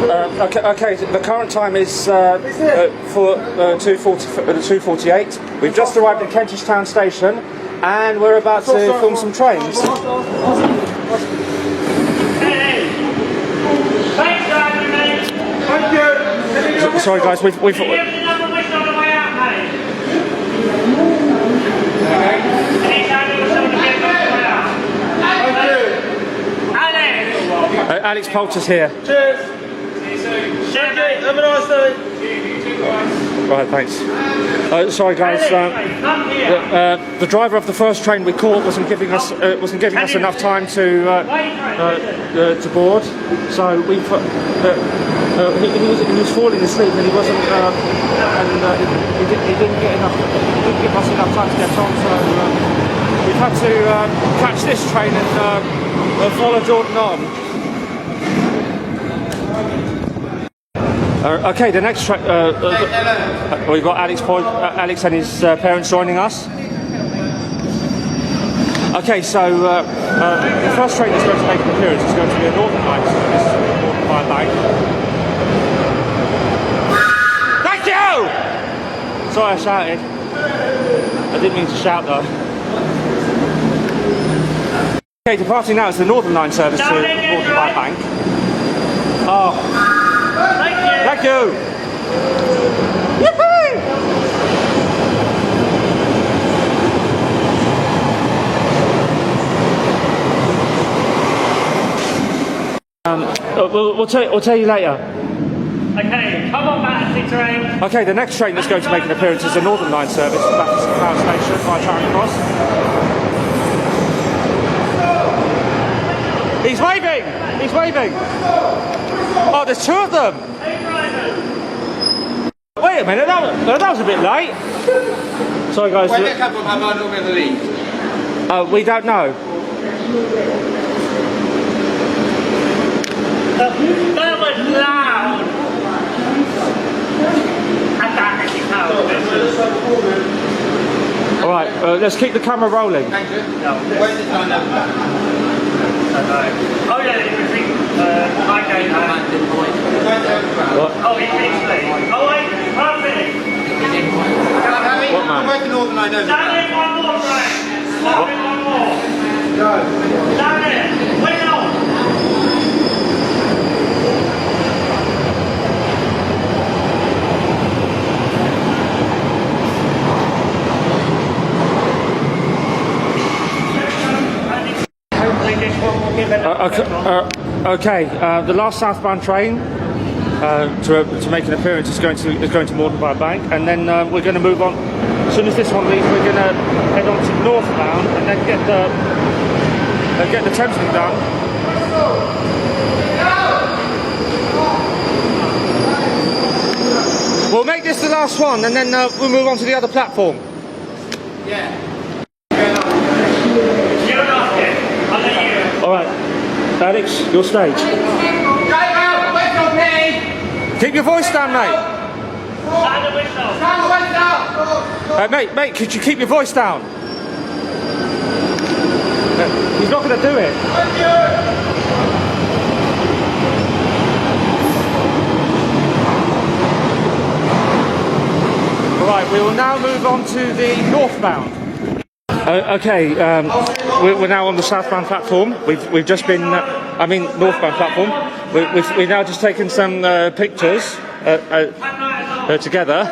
Okay, the current time is for 2:48. We've just arrived at Kentish Town Station and we're about to film some trains. Sorry guys, we've Alex Poulter's here. Cheers. See you soon. Have a nice day. Right, thanks. Sorry guys, the driver of the first train we caught wasn't giving us enough time to board. So he was falling asleep and he wasn't he didn't give us enough time to get on. So we've had to catch this train and follow Jordan on. Okay, the next train. We've got Alex and his parents joining us. Okay, so the first train that's going to make an appearance is going to be a Northern Line service, Northern Line Bank. Thank you! Sorry, I shouted. I didn't mean to shout though. Okay, departing now is the Northern Line service to Northern Line Bank. Oh. Thank you! We'll tell you later. Okay, come on back, train. Okay, the next train that's going to make an appearance is the Northern Line service back to the Power Station by Charing Cross. He's waving! He's waving! Oh, there's two of them! Wait a minute, that was a bit late. Sorry guys. Where did they come from? How about over the lead? We don't know. That was loud! Alright, let's keep the camera rolling. Thank you. Where's the time now? Oh yeah, I don't know. Oh, he's literally. Oh wait, perfect! What man? Where's the Northern Line over? Stand in one more, right? Stand in one more. Go. Stand in. Wait on. Okay, the last southbound train to make an appearance is going to Morton by Bank, and then we're going to move on. As soon as this one leaves, we're going to head on to northbound and then get the Thamesling done. We'll make this the last one, and then we'll move on to the other platform. Yeah. All right, Alex, your stage. Keep your voice down, mate. Mate, could you keep your voice down? He's not going to do it. All right, we will now move on to the northbound. Okay, we're now on the southbound platform. We've just been, northbound platform. We've now just taken some pictures together,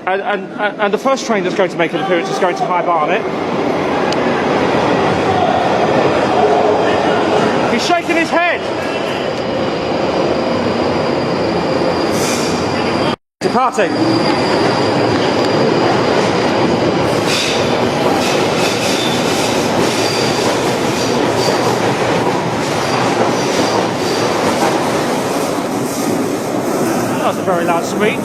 and the first train that's going to make an appearance is going to High Barnet. He's shaking his head. Departing. That's a very loud screech.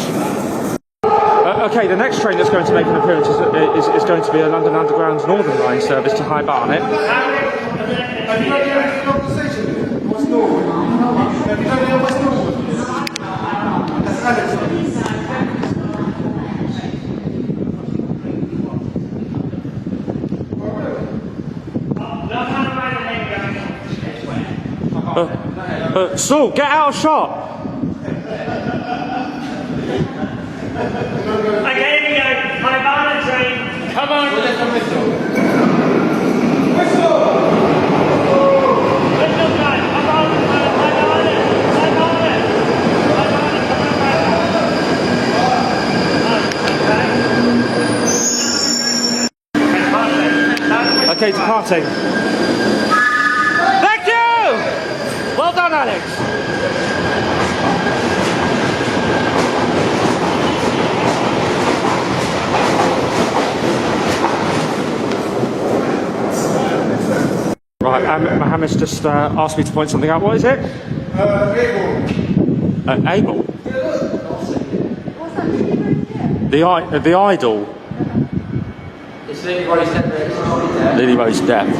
Okay, the next train that's going to make an appearance is going to be a London Underground's Northern Line service to High Barnet. Saul, get out of shot. Okay, here we go. My banner train. Come on. Whistle, guys. Come on. My banner. Okay, departing. Thank you! Well done, Alex. Right, Mohammed's just asked me to point something out. What is it? Abel. The idol. It's Lily Rose Death. Lily Rose Death.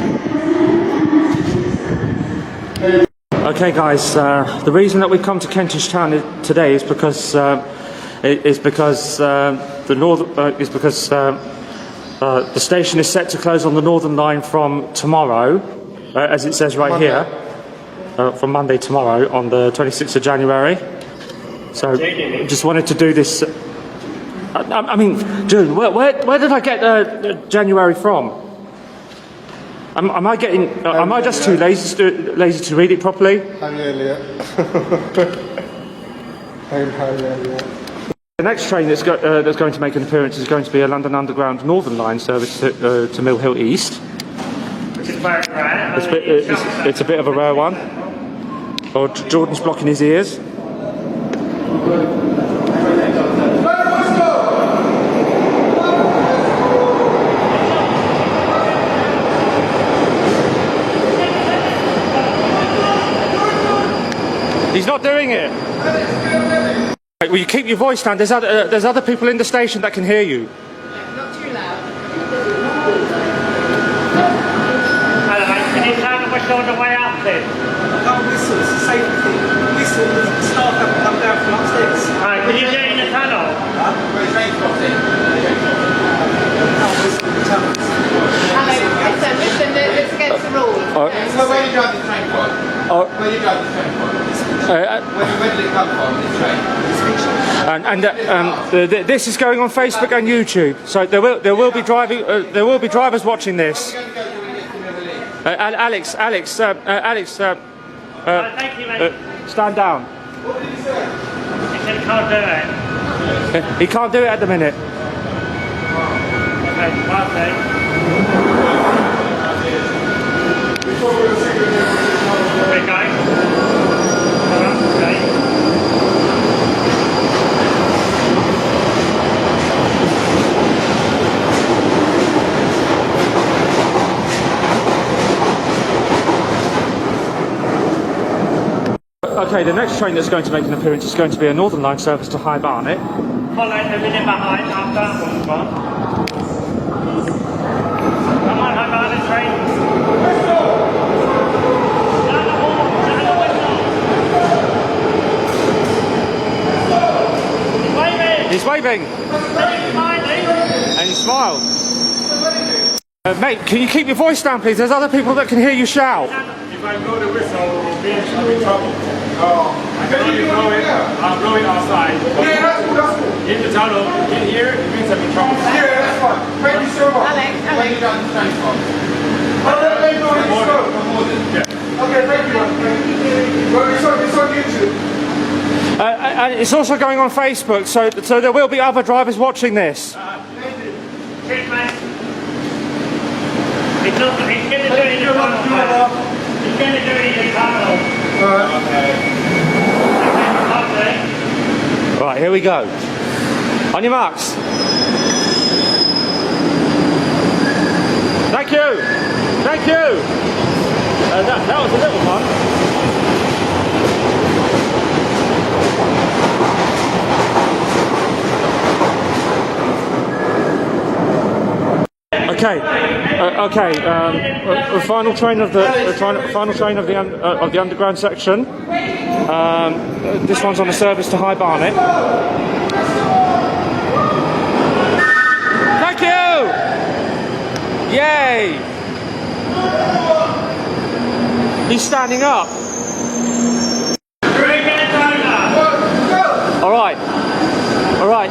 Okay, guys. The reason that we've come to Kentish Town today is because the station is set to close on the Northern Line from tomorrow, as it says right here, from Monday tomorrow on the 26th of January. So, just wanted to do this. I mean, June, where did I get January from? Am I getting? Am I just too lazy to read it properly? The next train that's going to make an appearance is going to be a London Underground Northern Line service to Mill Hill East. Which is very rare. It's a bit of a rare one. Oh, Jordan's blocking his ears. He's not doing it. Right, will you keep your voice down? There's other people in the station that can hear you. Not too loud. Hello, mate. Can you turn the whistle on the way up, please? I can't whistle, it's a safety thing. Whistle, the staff haven't come down from upstairs. Alright, can you do it in the tunnel? Where's train crossing? Can't whistle in the tunnels. Listen, it's against the rules. So where do you drive the train from? Where do you drive the train from? Where did it come from, this train? This is going on Facebook and YouTube, so there will be drivers watching this. Alex, Thank you, mate. stand down. He said he can't do it. He can't do it at the minute. Okay, perfect. Okay, guys. Okay. Okay, the next train that's going to make an appearance is going to be a Northern Line service to High Barnet. Follow a minute behind after that one's gone. Come on, hang on, the train. He's waving. And he smiled. Mate, can you keep your voice down, please? There's other people that can hear you shout. If I blow the whistle, I'm in trouble. Oh. I can only blow it. I'm blowing outside. Yeah, that's cool. In the tunnel, in here, it means I'm in trouble. Yeah, that's fine. Thank you so much. Alex. Where do you drive the train from? Okay, thank you. Well, it's on YouTube. And it's also going on Facebook, so there will be other drivers watching this. Cheers, mate. He's going to do it in the tunnel, mate. He's going to do it in the tunnel. Okay. Right, here we go. On your marks. Thank you. Thank you. That was a little one. Okay. Final train of the underground section. This one's on a service to High Barnet. Thank you! Yay! He's standing up.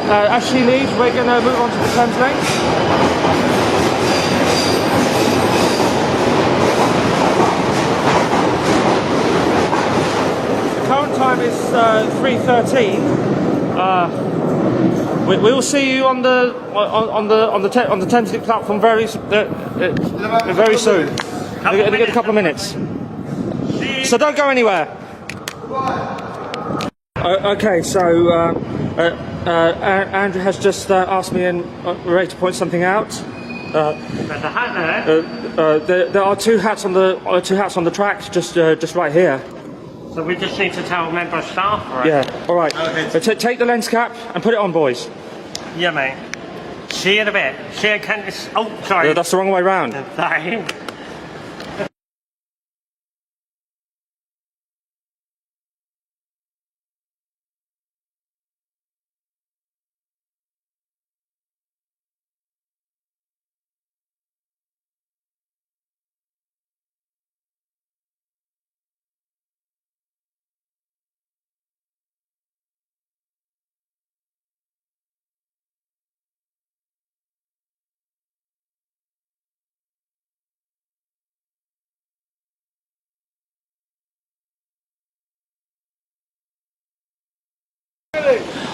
as she leaves, we're going to move on to the Thames link. The current time is 3:13. We will see you on the Thames link platform very soon. In a couple of minutes. So don't go anywhere. Okay, so Andrew has just asked me and Ray to point something out. There's a hat there. There are two hats on the track, just right here. So we just need to tell a member of staff, right? Yeah. All right. Take the lens cap and put it on, boys. Yeah, mate. See you in a bit. See you, Kentish. Oh, sorry. That's the wrong way round. Sorry.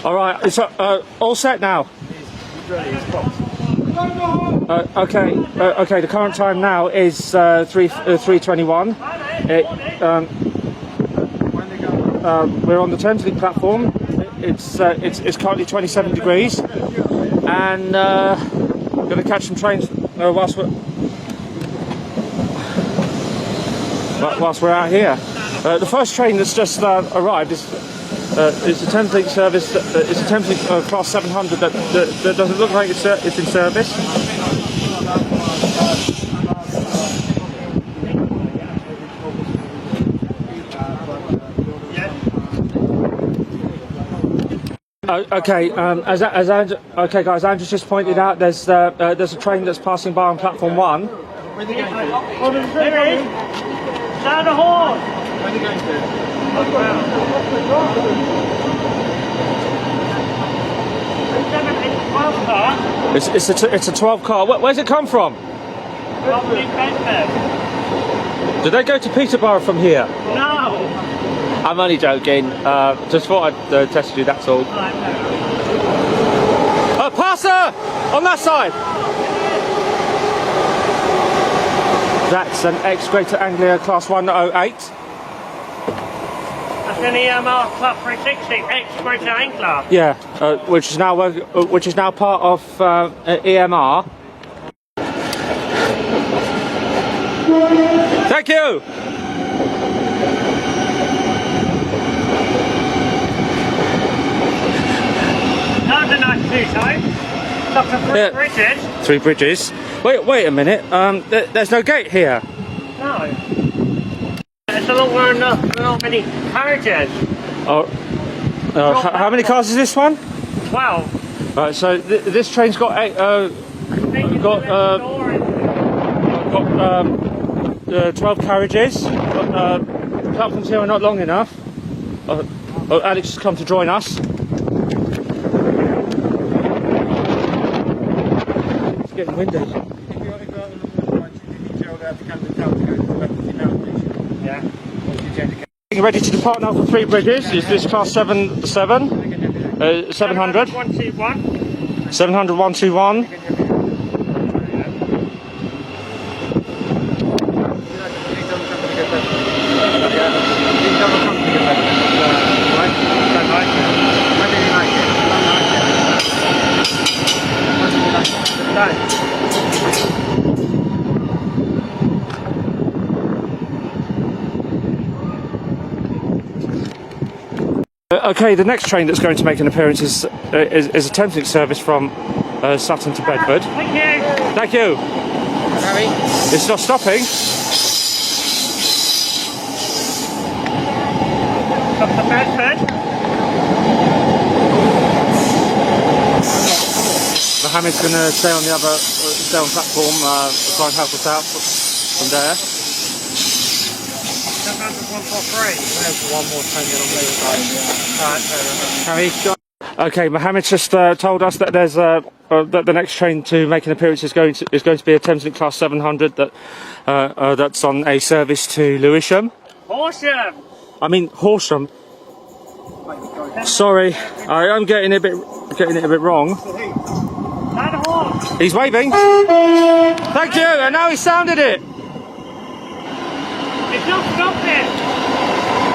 All right. It's all set now. Okay. Okay. The current time now is 3:21. We're on the Thames link platform. It's currently 27 degrees, and we're going to catch some trains whilst we're out here. The first train that's just arrived is a Thames link service. It's a Thames link class 700 that doesn't look like it's in service. Okay, okay, guys. Andrew just pointed out there's a train that's passing by on platform 1. There is. Sound a horn. Where are you going to? It's a 12 car. Where's it come from? Did they go to Peterborough from here? No. I'm only joking. Just thought I'd test you. That's all. Passer on that side. That's an X Greater Anglia Class 108. That's an EMR Club 360 X Greater Anglia. Yeah, which is now part of EMR. Thank you. That's a nice two-tone. Up to three bridges. 3 bridges. Wait a minute. There's no gate here. No. It's a lot more not many carriages. Oh. How many cars is this one? 12. Right. So this train's got 12 carriages. Platforms here are not long enough. Alex has come to join us. It's getting windy. Yeah. Ready to depart now for 3 bridges. Is this class 700? 121. 700 121. Okay, the next train that's going to make an appearance is a Thames link service from Sutton to Bedford. Thank you. Thank you. Harry? It's not stopping. Up to Bedford. Mohammed's going to stay on platform, try and help us out from there. 143. There's one more train on the other side. Harry, Okay, Mohammed just told us that there's that the next train to make an appearance is going to be a Thameslink Class 700 that's on a service to Lewisham. Horsham! I mean Horsham. Sorry, I am getting it a bit wrong. That horse! He's waving. Thank you, and now he sounded it. It's not stopping!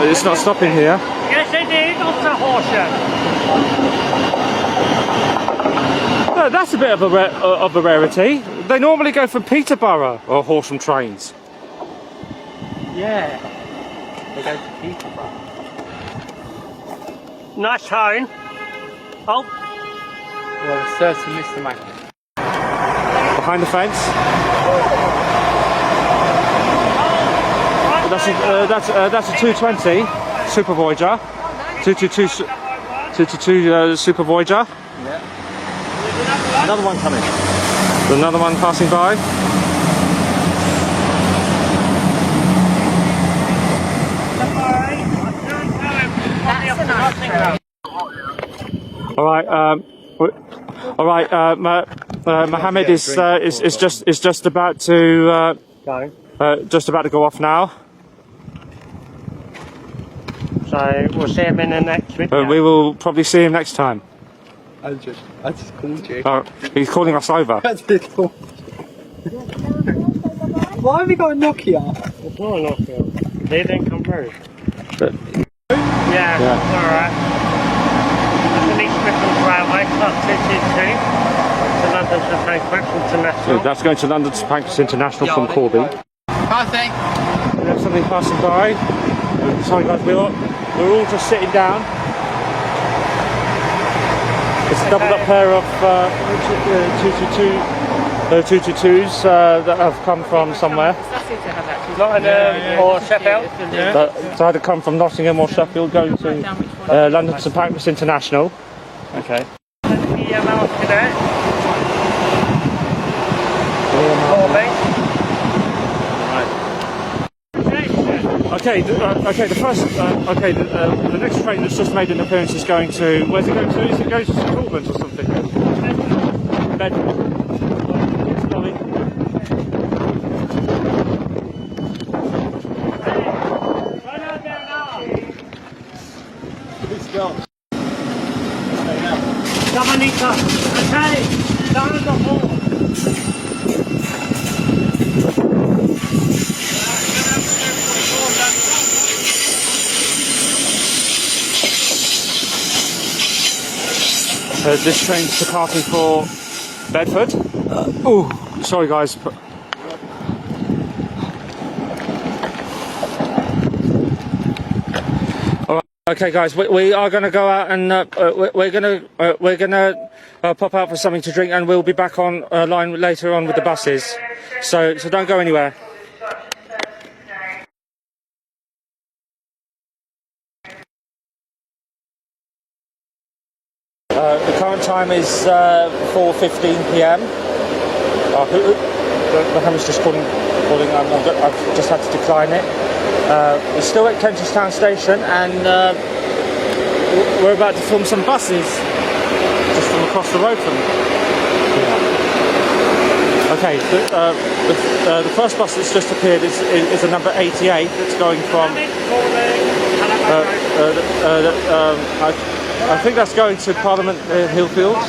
It's not stopping here. Yes, it is, Officer Horsham. That's a bit of a rarity. They normally go from Peterborough or Horsham trains. Yeah. They go to Peterborough. Nice tone. Oh. Well, it serves to Mr. Mac. Behind the fence. That's a 220 Super Voyager. 222 Super Voyager. Yeah. Another one coming. Another one passing by. That's a nice train. All right. Mohammed is just about to go off now. So we'll see him in the next video. We will probably see him next time. I just called you. He's calling us over. That's it. Why have you got a Nokia? It's not enough. They didn't come through. Yeah, alright. That's an East Midlands Railway, Class 222. To London St Pancras International. That's going to London St Pancras International from Corby. Passing. We have something passing by. Sorry guys, we're all just sitting down. It's a doubled up pair of 222s that have come from somewhere. Nottingham or Sheffield? That either come from Nottingham or Sheffield, going to London St Pancras International. Okay. MML cadet. Okay, the next train that's just made an appearance is going to. Where's it going to? Is it going to St Albans or something? Bedford. It's going. Dominica, okay, down the hall. This train's departing for Bedford. Oh, sorry guys. All right, okay guys, we are going to go out and we're going to pop out for something to drink, and we'll be back on line later on with the buses. So don't go anywhere. The current time is 4:15 p.m. Mohammed's just calling. I've just had to decline it. We're still at Kentish Town Station, and we're about to film some buses just from across the road from them. Okay, the first bus that's just appeared is a number 88 that's going from. I think that's going to Parliament Hillfields.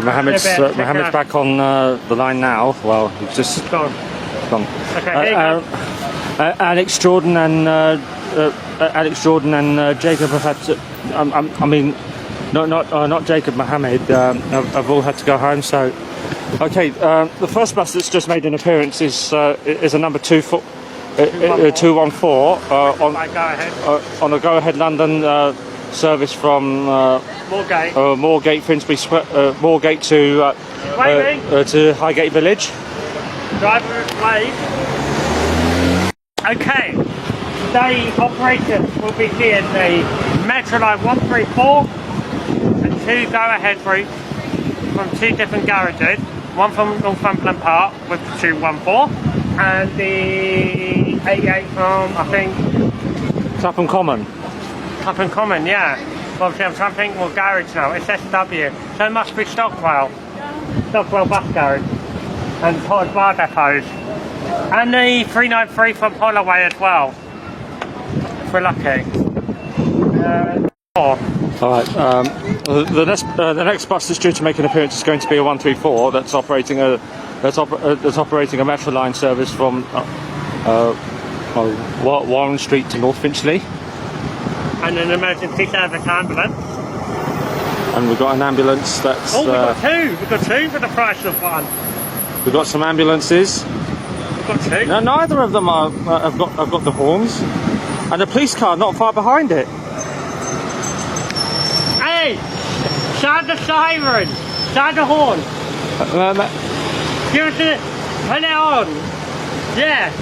Mohammed's back on the line now. Well, he's just gone. Okay, Alex Jordan and Jacob have had to. I mean, not Jacob. Mohammed have all had to go home. So, okay, the first bus that's just made an appearance is a number 214 on a go-ahead London service from Moorgate, Finsbury Square, Moorgate to Highgate Village. Driver wave. Okay, today operators will be seeing the Metro Line 134 and two go-ahead routes from two different garages. One from Northumberland Park with the 214 and the 88 from, I think, Clapham Common. Clapham Common, yeah. Well, obviously I'm trying to think more garage now. It's SW. So it must be Stockwell. Stockwell Bus Garage. And Pod Bar Depots. And the 393 from Holloway as well. If we're lucky. All right. The next bus that's due to make an appearance is going to be a 134 that's operating a Metro line service from Warren Street to North Finchley. And an emergency service ambulance. And we've got an ambulance that's. Oh, we've got two. We've got two for the price of one. We've got some ambulances. We've got two. No, neither of them have got the horns, and a police car not far behind it. Hey, sound the siren. Sound the horn. Give us it. Put it on. Yeah.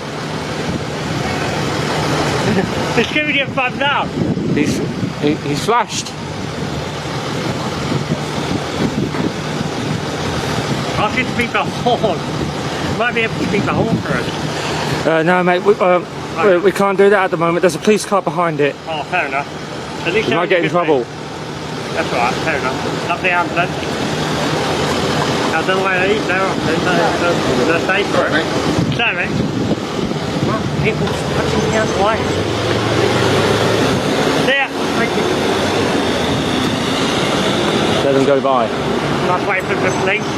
It's giving you a thumbs up. He's flashed. I should speak the horn. Might be able to speak the horn for us. No, mate, we can't do that at the moment. There's a police car behind it. Oh, fair enough. At least You might get in trouble. That's alright, fair enough. Lovely ambulance. I don't know where they eat there. They're safe for it. Sorry. Well, people touching me out the way. There. Thank you. Let them go by. Nice way for the police.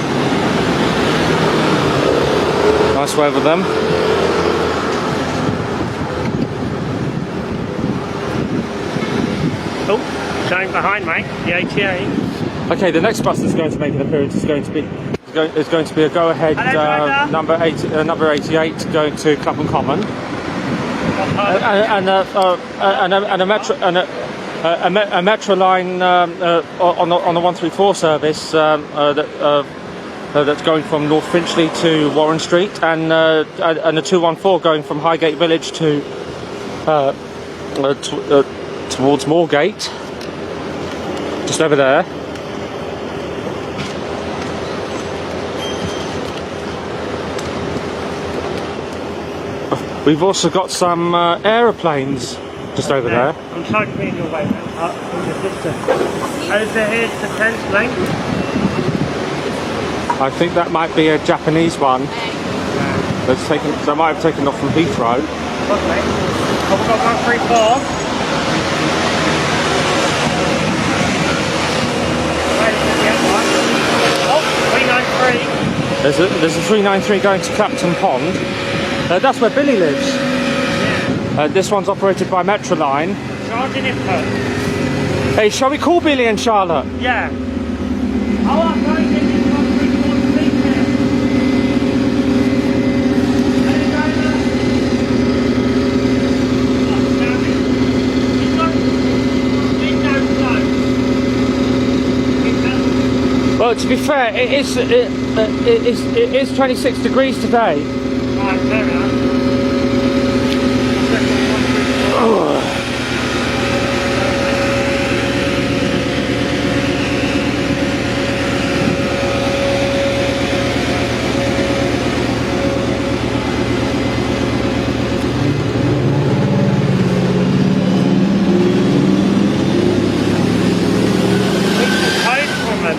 Nice wave of them. Oh, showing behind me, the ATA. Okay, the next bus that's going to make an appearance is going to be a go-ahead number 88 going to Clapham Common, and a metro line on the 134 service that's going from North Finchley to Warren Street, and a 214 going from Highgate Village to towards Moorgate, just over there. We've also got some aeroplanes just over there. I'm trying to be in your way, man. Up in the distance. Over here's the 10th lane. I think that might be a Japanese one. That might have taken off from Heathrow. Okay. I've got 134. Oh, 393. There's a 393 going to Clapton Pond. That's where Billy lives. This one's operated by Metro Line. Charging input. Hey, shall we call Billy and Charlotte? Yeah. Oh, I'm going to get this 134 seat here. Well, to be fair, it is 26 degrees today. Right, fair enough.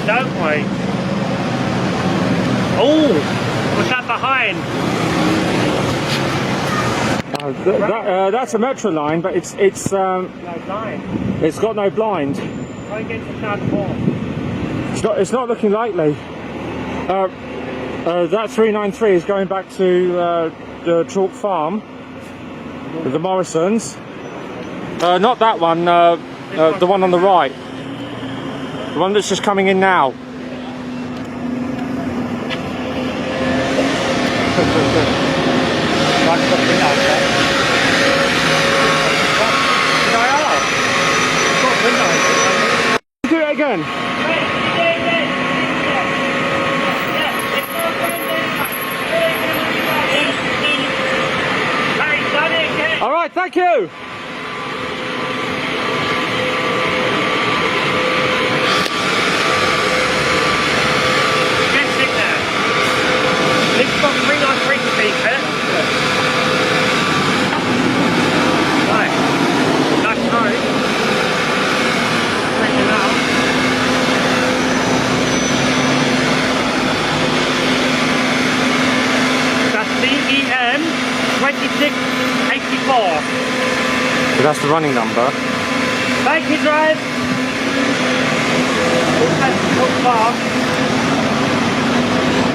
Don't we? Oh, what's that behind? That's a Metro Line, but it's No blind. it's got no blind. Try and get to South Hall. It's not looking likely. That 393 is going back to the Chalk Farm, the Morrisons. Not that one. The one on the right. The one that's just coming in now. Do it again. All right, thank you. It's got 393 to be fair. Right. Nice road. KEN 2684. So that's the running number. Thank you, drive.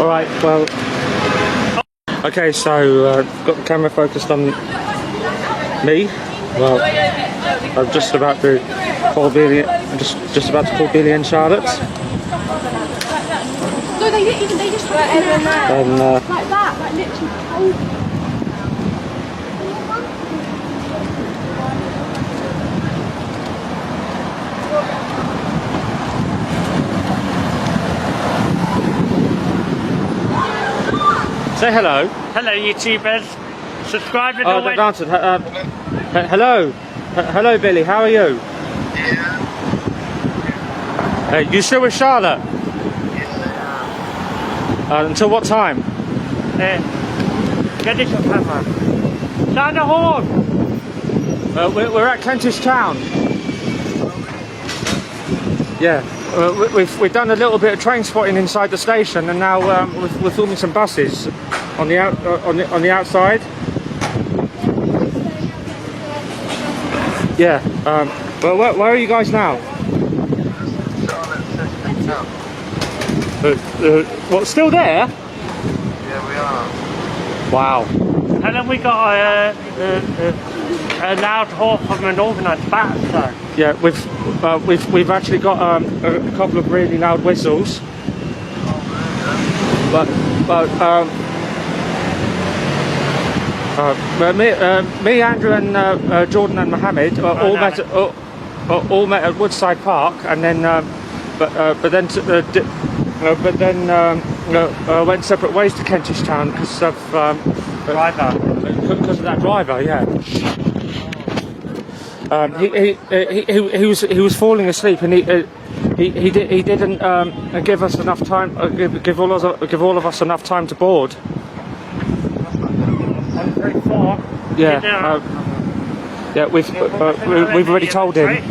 All right. Well. Okay. So got the camera focused on me. Well, I'm just about to call Billy. I'm just about to call Billy and Charlotte. No, they didn't even, they just went in there. And Like that, like literally cold. say hello. Hello, YouTubers. Subscribe and Oh, always... they're dancing. Hello. Hello, Billy. How are you? You still with Charlotte? Until what time? Get this on camera. Sound the horn! We're at Kentish town. Yeah, we've done a little bit of train spotting inside the station, and now we're filming some buses on the outside. Yeah. Well, where are you guys now? What? Still there? Yeah, we are. Wow. And then we got a loud horn from an organised bat, so... Yeah, we've actually got a couple of really loud whistles. But me, Andrew, and Jordan and Mohammed all met at Woodside Park, and then went separate ways to Kentish Town because of because of that driver. Yeah. He was falling asleep, and he didn't give us enough time. Give all of us enough time to board. 134. Yeah. Yeah. We've already told him.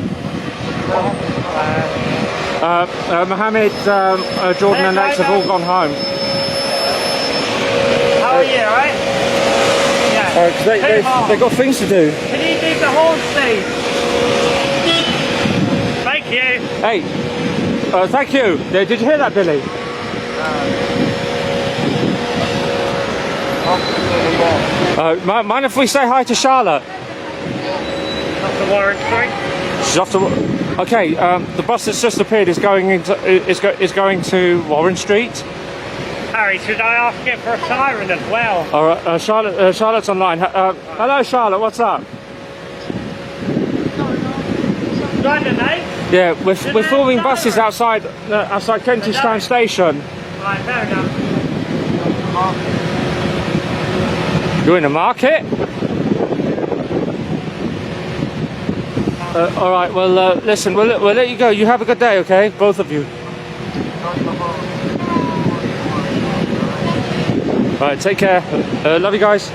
Mohammed, Jordan, and Lex have all gone home. How are you, alright? Yeah. They've got things to do. Can you do the horn, please? Thank you. Hey, thank you. Did you hear that, Billy? Mind if we say hi to Charlotte? Off the Warren Street. She's off to. Okay, the bus that's just appeared is going to Warren Street. Harry, should I ask you for a siren as well? All right, Charlotte's online. Hello, Charlotte. What's up? Right, mate. Yeah, we're filming buses outside Kentish Town Station. Right, fair enough. You're in a market? All right. Well, listen. We'll let you go. You have a good day, okay? Both of you. All right. Take care. Love you guys.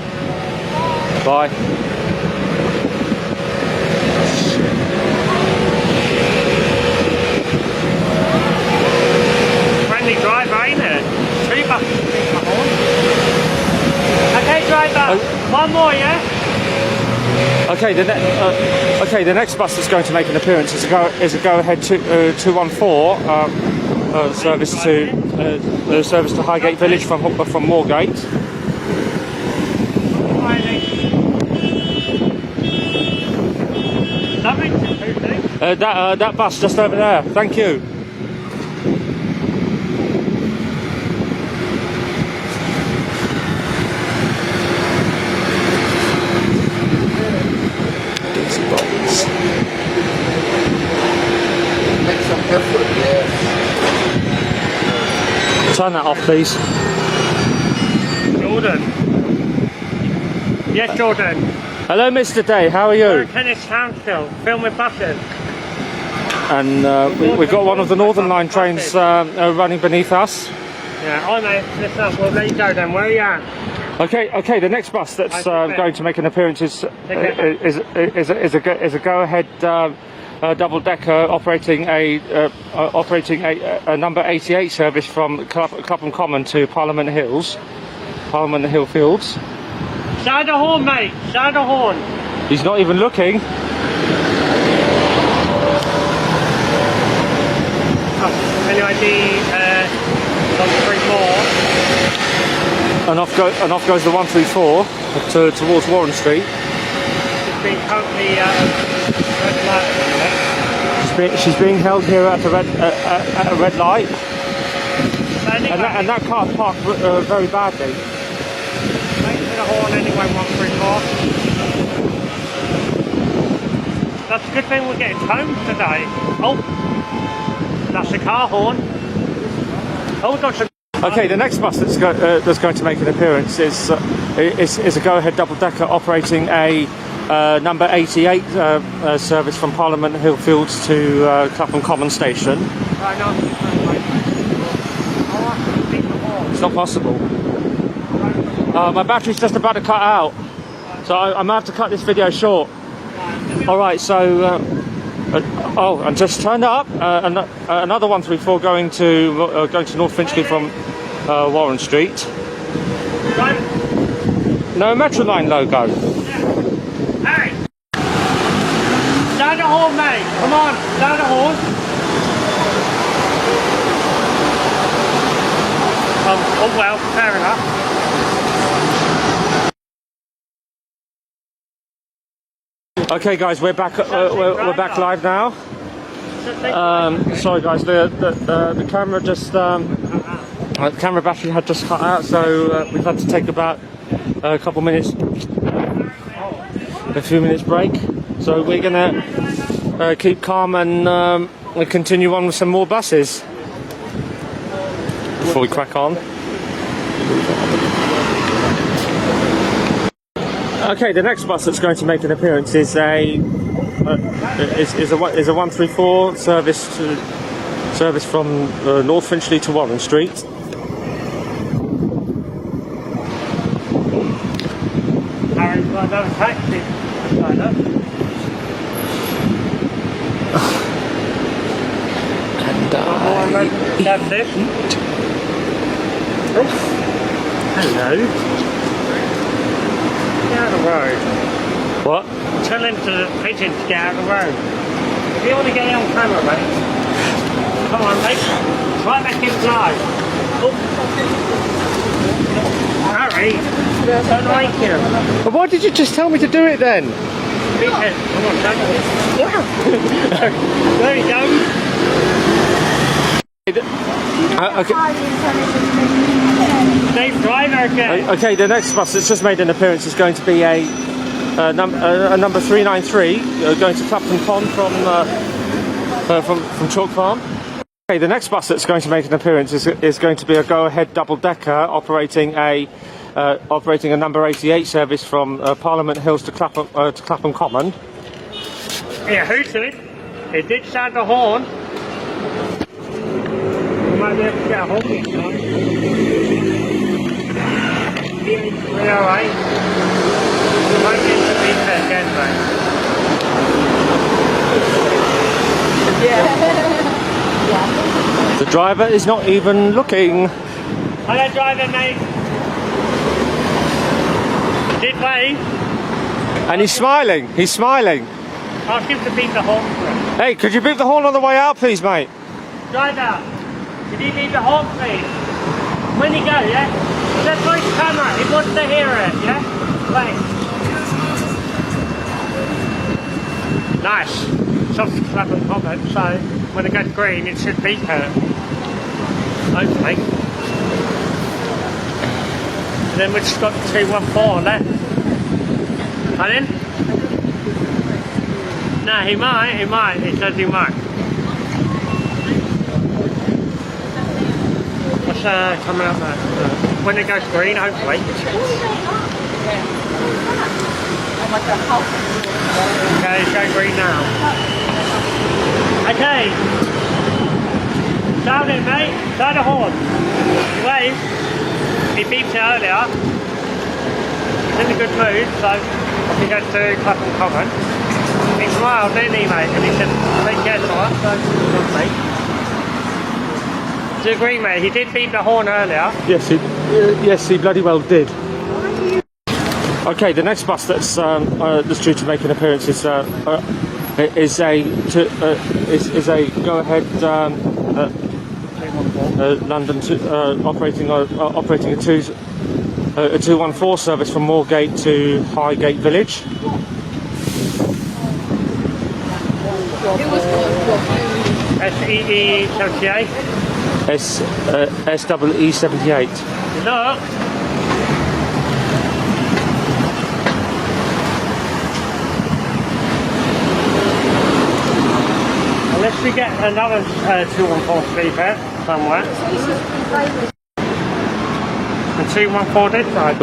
Bye. Friendly driver, ain't it? 3 buses. Okay, driver. One more, yeah? Okay, the next bus that's going to make an appearance is a go-ahead 214 service to Highgate Village from Moorgate. Lovely. That bus just over there. Thank you. Make some effort, yeah. Turn that off, please. Jordan. Yes, Jordan. Hello, Mr. Day. How are We're you? at Kentish Town still, filming buses. And we've got one of the Northern Line trains running beneath us. Yeah, all right, mate. Listen up, we'll let you go then. Where are you at? Okay. The next bus that's going to make an appearance is a go-ahead double-decker operating a number 88 service from Clapham Common to Parliament Hill Fields. Sound the horn, mate. Sound the horn. He's not even looking. Oh, anyway, the 134. And off goes the 134 towards Warren Street. It's been currently red light. She's being held here at a red light. So anyway, And that car's parked very badly. thanks for the horn anyway, 134. That's a good thing we're getting home today. Oh, that's a car horn. Oh, gosh. Okay, the next bus that's going to make an appearance is a go-ahead double-decker operating a number 88 service from Parliament Hill Fields to Clapham Common Station. It's not possible. My battery's just about to cut out, so I'm going to have to cut this video short. Alright, so and just turned up another 134 going to North Finchley from Warren Street. No Metroline logo. Hey! Sound the horn, mate! Come on, sound the horn! Oh well, fair enough. Okay, guys, we're back. We're back live now. Sorry, guys, the camera just the camera battery had just cut out, so we've had to take about a few minutes break. So we're gonna keep calm and continue on with some more buses before we crack on. Okay, the next bus that's going to make an appearance is a 134 service from North Finchley to Warren Street. Harry's got another taxi. Hello. Get out of the road. What? Tell him to pigeon to get out of the road. If you want to get on camera, mate, come on, mate. Right back in drive. Oh. Harry, don't like him. But why did you just tell me to do it then? Pigeon, come on, don't. There he goes. Safe driver again. Okay, the next bus that's just made an appearance is going to be a number 393 going to Clapham Pond from Chalk Farm. Okay, the next bus that's going to make an appearance is going to be a go-ahead double-decker operating a number 88 service from Parliament Hills to Clapham Common. Yeah, hooted. It did sound the horn. We might be able to get a hold of it tonight. We're alright. We might get to beat that again, mate. Yeah. The driver is not even looking. Hello, driver, mate. Did wave. And he's smiling. He's smiling. Ask him to beat the horn for us. Hey, could you beep the horn on the way out, please, mate? Driver, could you beat the horn, please? When you go, yeah? Just voice camera. He wants to hear it, yeah? Thanks. Nice. It's off to Clapham Common, so when it goes green, it should beat her. Hopefully. And then we've just got 214 left. Pardon? No, he might. He says he might. What's coming up there? When it goes green, hopefully. Okay, it's going green now. Okay. Sound it, mate. Sound the horn. Wave. He beeped it earlier. He's in a good mood, so he goes to Clapham Common. He smiled, didn't he, mate? And he said, take care, Thomas. So, mate. Do you agree, mate? He did beep the horn earlier. Yes, he bloody well did. Okay, the next bus that's due to make an appearance is a go-ahead London operating a 214 service from Moorgate to Highgate Village. SEE 78. SEE 78. Look. Unless we get another 214 sleeper somewhere. The 214 this side.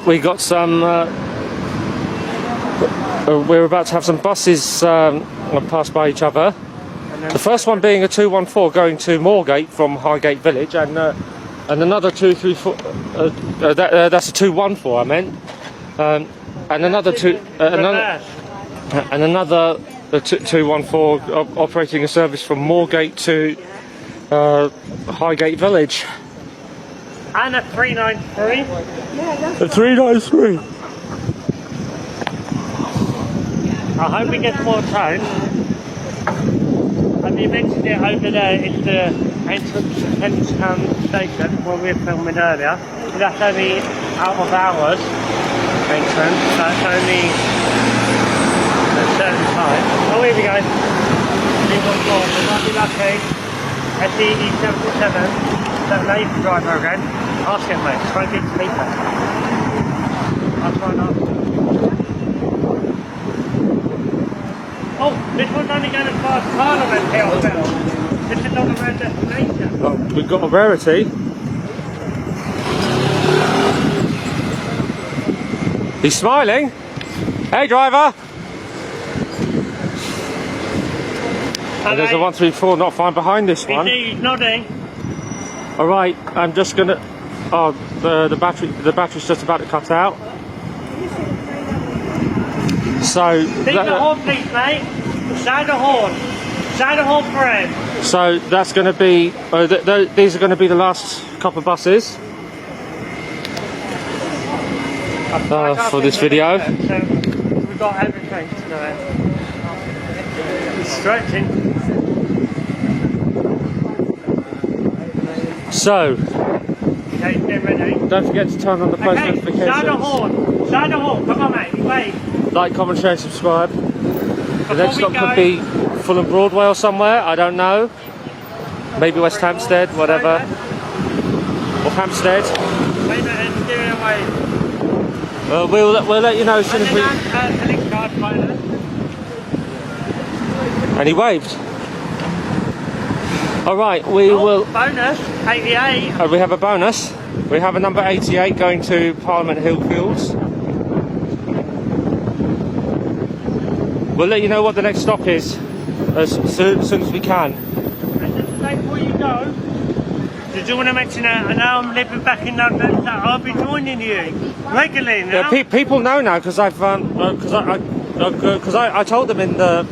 We got some. We're about to have some buses pass by each other. The first one being a 214 going to Moorgate from Highgate Village, and another 234. That's a 214. I meant, and another another 214 operating a service from Moorgate to Highgate Village. And a 393. A 393. I hope we get more time. Have you mentioned it over there? It's the entrance to Kentish station where we were filming earlier. So that's only out of hours entrance. That's only a certain time. Oh, here we go. 314. We might be lucky. SEE 77. That lady driver again. Ask him, mate. Try and get speaker. I'll try and ask him. Oh, this one's only going as far as Parliament Hill. This is not a rare destination. Oh, we've got a rarity. He's smiling. Hey, driver. And there's a 134 not far behind this one. He's nodding. All right, I'm just gonna. Oh, the battery's just about to cut out. So. Leave the horn, please, mate. Sound the horn. Sound the horn for him. So that's going to be. These are going to be the last couple of buses for this video. So we've got everything tonight. He's stretching. So. Okay, get ready. Don't forget to turn on the post notifications. Sound the horn. Sound the horn. Come on, mate. Wait. Like, comment, share, and subscribe. The next stop could be Fulham Broadway or somewhere. I don't know. Maybe West Hampstead, whatever. Or Hampstead. Wait a minute, steering away. We'll let you know as soon as we. And he waved. All right, we will. Bonus 88. We have a bonus. We have a number 88 going to Parliament Hill Fields. We'll let you know what the next stop is as soon as we can. And just before you go, did you want to mention that? I know I'm living back in London, so I'll be joining you regularly now. Yeah, people know now because I told them in the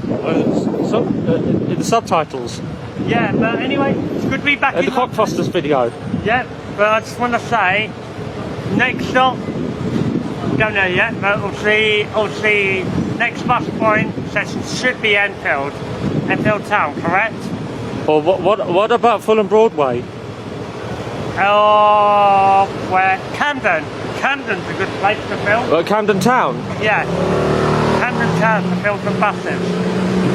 subtitles. Yeah, but anyway, it's good to be back in the Cockfosters video. Yeah, but I just want to say, next stop, don't know yet, but obviously next bus point session should be Enfield Town, correct? Or what about Fulham Broadway? Where Camden? Camden's a good place to film. Camden Town? Yeah, Camden Town to film some buses.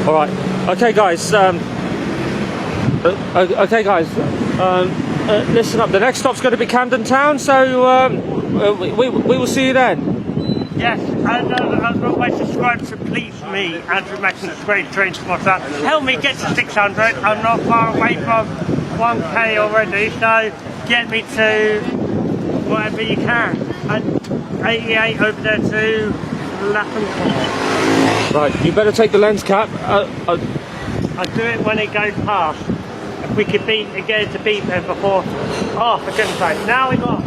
All right. Okay, guys. Listen up. The next stop's going to be Camden Town, so we will see you then. Yes, and as always, subscribe to please me, Andrew Maxon's Great Train Spotter. Help me get to 600. I'm not far away from 1k already, so get me to whatever you can. And 88 over there to Lapham Court. Right, you better take the lens cap. I'll do it when it goes past. If we could get it to beat there before. Oh, for goodness sake. Now we got.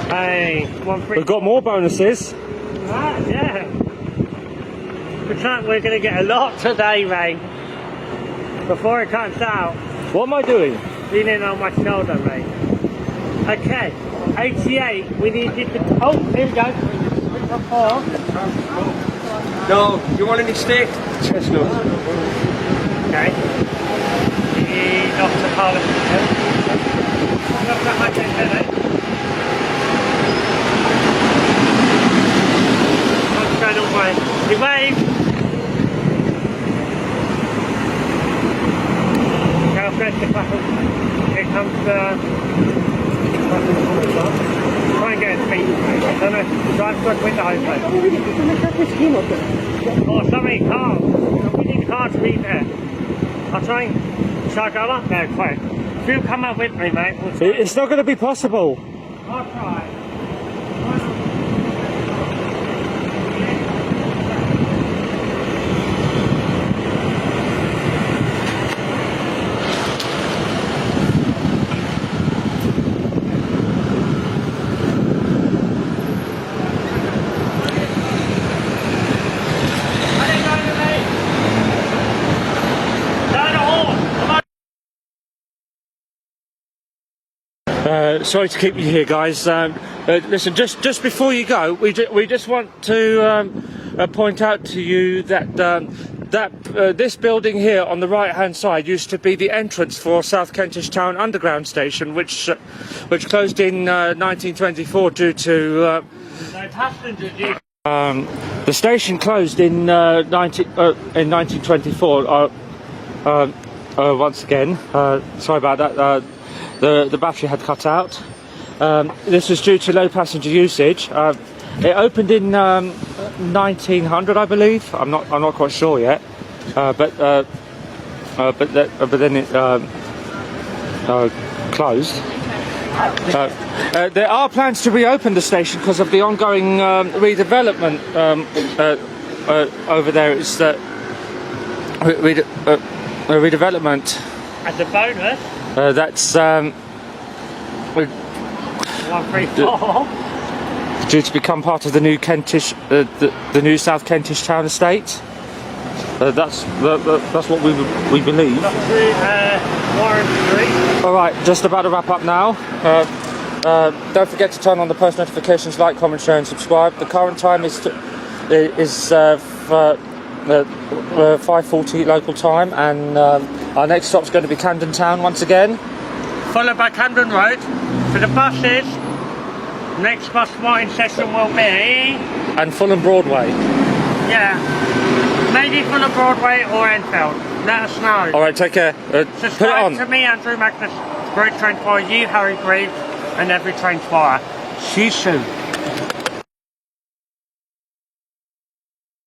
Hey, we've got more bonuses. Right, yeah. We're going to get a lot today, mate. Before it cuts out. What am I doing? Leaning on my shoulder, mate. Okay, 88. We need you to. Oh, here we go. before. No, do you want any steak? Chestnut. Okay. Not to Parliament. Not that much in there, eh? What's going on, mate? You wave! Now, press the button. Here comes the button on the top. Try and get his feet. No, try and put with the home plate. Oh, somebody can't. Somebody can't be there. I'll try and... Shall I go up there quick? If you come up with me, mate, we'll try. It's not going to be possible. I'll try. Sorry to keep you here, guys. Listen, just before you go, we just want to point out to you that this building here on the right-hand side used to be the entrance for South Kentish Town Underground Station, which closed in 1924 due to the station closed in 1924. Once again, sorry about that. The battery had cut out. This was due to low passenger usage. It opened in 1900, I believe. I'm not quite sure yet. But then it closed. There are plans to reopen the station because of the ongoing redevelopment over there. It's redevelopment. As a bonus, That's 134. due to become part of the new Kentish, the new South Kentish Town Estate. That's what we believe. Warren Street. All right, just about to wrap up now. Don't forget to turn on the post notifications, like, comment, share, and subscribe. The current time is 5:40 local time, and our next stop's going to be Camden Town once again. Followed by Camden Road. For the buses, next bus starting session will be... And Fulham Broadway. Yeah. Maybe Fulham Broadway or Enfield. Let us know. All right, take care. Put it Subscribe on. to me, Andrew Magnus, Great Train Explorer, you, Harry Greaves, and every train explorer. See you soon.